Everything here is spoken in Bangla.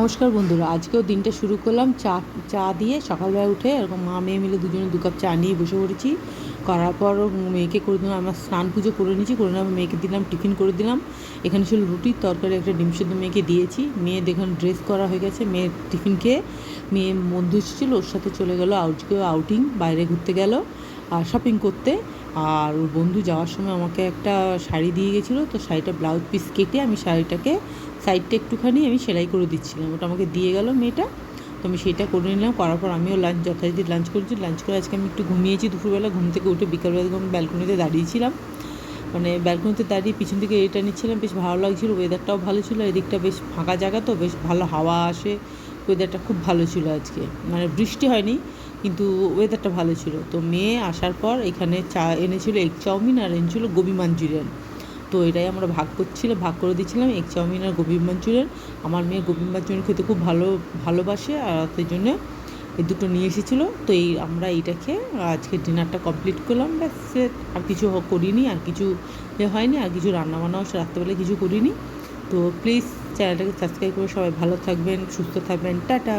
নমস্কার বন্ধুরা, আজকেও দিনটা শুরু করলাম চা দিয়ে। সকালবেলা উঠে এরকম মা মেয়ে মিলে দুজনে 2 কাপ চা নিয়ে বসে পড়েছি। করার পর মেয়েকে করে দিলাম, আমার স্নান পুজো করে নিয়েছি, করে নেওয়ার মেয়েকে দিলাম, টিফিন করে দিলাম। এখানে ছিল রুটির তরকারি, একটা ডিম সেদ্ধ মেয়েকে দিয়েছি। মেয়ে দেখুন ড্রেস করা হয়ে গেছে। মেয়ের টিফিন খেয়ে মেয়ে বন্ধু এসেছিলো, ওর সাথে চলে গেলো আউটিং, বাইরে ঘুরতে গেল আর শপিং করতে। আর ওর বন্ধু যাওয়ার সময় আমাকে একটা শাড়ি দিয়ে গেছিলো, তো শাড়িটা ব্লাউজ পিস কেটে আমি শাড়িটাকে সাইডটা একটুখানি আমি সেলাই করে দিচ্ছিলাম, ওটা আমাকে দিয়ে গেল মেয়েটা। তো আমি সেটা করে নিলাম। করার পর আমিও যথারীতি লাঞ্চ করেছি। লাঞ্চ করে আজকে আমি একটু ঘুমিয়েছি দুপুরবেলা। ঘুম থেকে উঠে বিকালবেলা আমি ব্যালকনিতে দাঁড়িয়েছিলাম, মানে ব্যালকনিতে দাঁড়িয়ে পিছন দিকে এটা নিচ্ছিলাম, বেশ ভালো লাগছিলো। ওয়েদারটাও ভালো ছিল, এদিকটা বেশ ফাঁকা জায়গা, তো বেশ ভালো হাওয়া আসে। ওয়েদারটা খুব ভালো ছিল আজকে, মানে বৃষ্টি হয়নি কিন্তু ওয়েদারটা ভালো ছিল। তো মেয়ে আসার পর এখানে চা এনেছিল এগ চাউমিন আর এনেছিল গোবি মাঞ্চুরিয়ান। তো এটাই আমরা ভাগ করে দিচ্ছিলাম, এগ চাউমিন আর গোবি মাঞ্চুরিয়ান। আমার মেয়ে গোবি মাঞ্চুরিয়ান খেতে খুব ভালোবাসে, আর সেই জন্য এই দুটো নিয়ে এসেছিলো। তো আমরা এইটা খেয়ে আজকে ডিনারটা কমপ্লিট করলাম। ব্যাস, আর কিছু করিনি, আর কিছু হয়নি, আর কিছু রান্নাবান্নাও রাত্রেবেলায় কিছু করিনি। তো প্লিজ চ্যানেলটাকে সাবস্ক্রাইব করে সবাই ভালো থাকবেন, সুস্থ থাকবেন। টাটা।